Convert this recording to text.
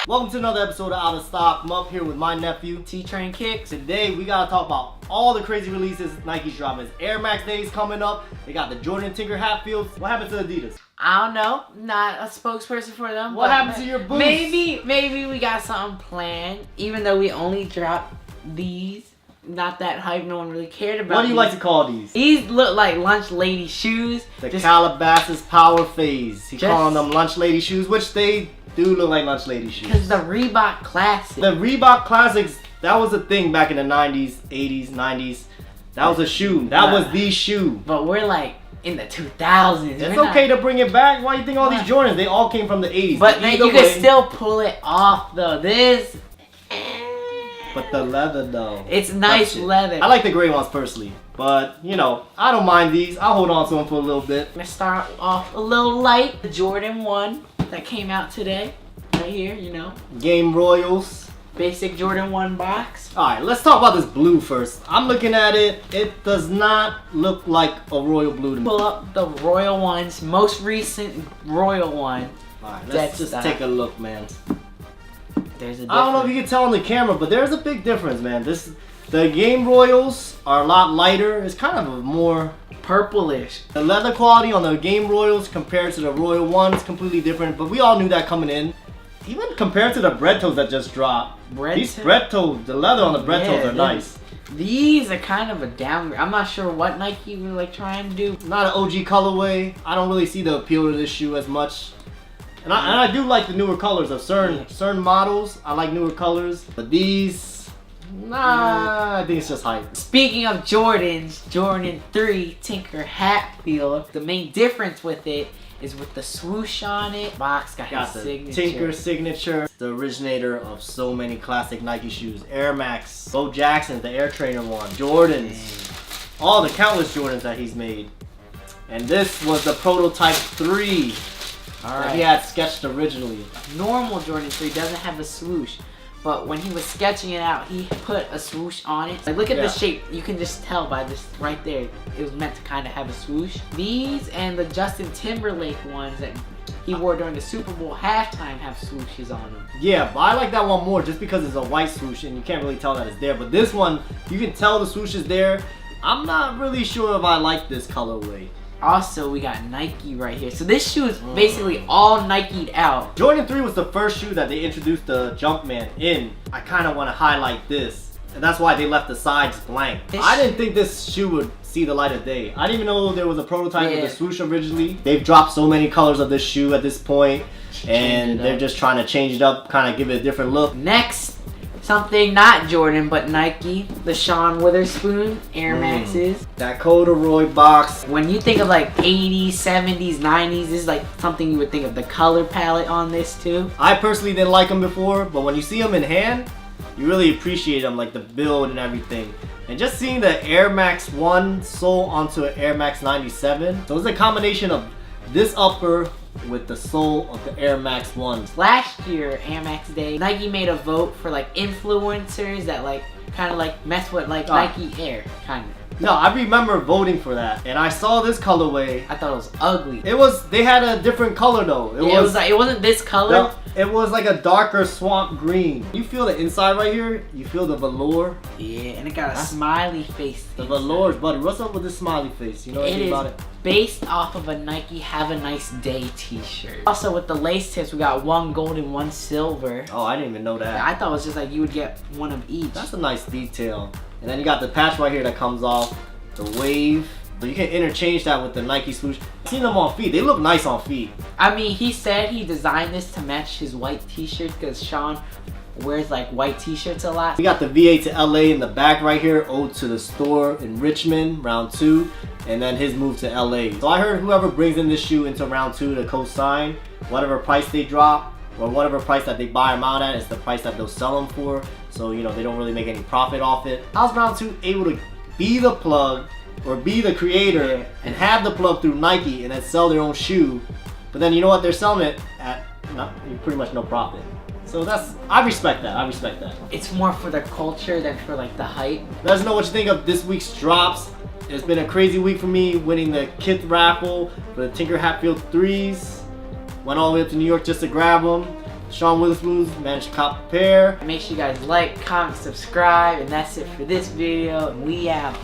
Welcome to another episode of Outta Stock. I'm up here with my nephew T-Train Kicks. Today we gotta talk about all the crazy releases Nike's dropping. Air Max Days coming up. They got the Jordan Tinker Hatfields. What happened to Adidas? I don't know. Not a spokesperson for them. What happened to your boots? Maybe we got something planned. Even though we only dropped these. Not that hype. No one really cared about. What do you like to call these? These look like lunch lady shoes. The Calabasas Power Phase. He's calling them lunch lady shoes, which they do look like lunch lady shoes. Because the Reebok Classic. The Reebok Classics, that was a thing back in the 90s, 80s, 90s. That was a shoe. That was the shoe. But we're like in the 2000s. It's okay to bring it back. Why do you think all these Jordans, they all came from the 80s? But then you can still pull it off though. But the leather though. It's nice leather. I like the gray ones personally. But, you know, I don't mind these. I'll hold on to them for a little bit. Let's start off a little light. The Jordan 1 that came out today. Right here, you know. Game Royals. Basic Jordan 1 box. Alright, let's talk about this blue first. I'm looking at it. It does not look like a royal blue to me. Pull up the Royal ones. Most recent Royal one. Alright, let's just take a look, man. There's a difference. I don't know if you can tell on the camera, but there's a big difference, man. The Game Royals are a lot lighter. It's kind of a more purplish. The leather quality on the Game Royals compared to the Royal ones completely different, but we all knew that coming in. Even compared to the bread toes that just dropped. These bread toes, the leather on the bread toes are nice. These are kind of a downgrade. I'm not sure what Nike were like trying to do. Not an OG colorway. I don't really see the appeal to this shoe as much. And I do like the newer colors of certain models. I like newer colors, but these, nah, I think it's just hype. Speaking of Jordans, Jordan 3 Tinker Hatfield. The main difference with it is with the swoosh on it. Box got his signature. Tinker signature. The originator of so many classic Nike shoes. Air Max, Bo Jackson's, the Air Trainer one, Jordans, all the countless Jordans that he's made. And this was the prototype 3. That he had sketched originally. Normal Jordan 3 doesn't have a swoosh, but when he was sketching it out, he put a swoosh on it. Like, look at the shape. You can just tell by this right there. It was meant to kind of have a swoosh. These and the Justin Timberlake ones that he wore during the Super Bowl halftime have swooshes on them. Yeah, but I like that one more just because it's a white swoosh and you can't really tell that it's there. But this one, you can tell the swoosh is there. I'm not really sure if I like this colorway. Also, we got Nike right here. So this shoe is basically all Nike'd out. Jordan 3 was the first shoe that they introduced the Jumpman in. I kind of want to highlight this. And that's why they left the sides blank. I didn't think this shoe would see the light of day. I didn't even know there was a prototype of the swoosh originally. They've dropped so many colors of this shoe at this point. And they're just trying to change it up, kind of give it a different look. Next, something not Jordan, but Nike. The Sean Wotherspoon Air Maxes. That corduroy box. When you think of like 80s, 70s, 90s, this is like something you would think of the color palette on this too. I personally didn't like them before, but when you see them in hand, you really appreciate them, like the build and everything. And just seeing the Air Max 1 sole onto an Air Max 97. So it's a combination of this upper with the sole of the Air Max 1. Last year, Air Max Day, Nike made a vote for like influencers that like kind of like mess with like Nike Air, kind of. No, I remember voting for that, and I saw this colorway. I thought it was ugly. They had a different color though. It wasn't this color. It was like a darker swamp green. You feel the inside right here? You feel the velour? Yeah, and it got a smiley face. The velour is butter. What's up with this smiley face? You know anything about it? Based off of a Nike Have a Nice Day t-shirt. Also with the lace tips, we got one gold and one silver. Oh, I didn't even know that. I thought it was just like you would get one of each. That's a nice detail. And then you got the patch right here that comes off. The wave. So you can interchange that with the Nike swoosh. I've seen them on feet. They look nice on feet. I mean, he said he designed this to match his white t-shirt because Sean wears like white t-shirts a lot. We got the VA to LA in the back right here. Ode to the store in Richmond, round 2. And then his move to LA. So I heard whoever brings in this shoe into round 2 to co-sign, whatever price they drop, or whatever price that they buy them out at is the price that they'll sell them for. So, you know, they don't really make any profit off it. How's round 2 able to be the plug or be the creator and have the plug through Nike and then sell their own shoe, but then you know what, they're selling it at pretty much no profit. So I respect that. It's more for the culture than for like the hype. Let us know what you think of this week's drops. It's been a crazy week for me, winning the kit raffle for the Tinker Hatfield 3s. Went all the way up to New York just to grab them. Sean Witherspoon's managed to cop a pair. Make sure you guys like, comment, subscribe, and that's it for this video, and we out.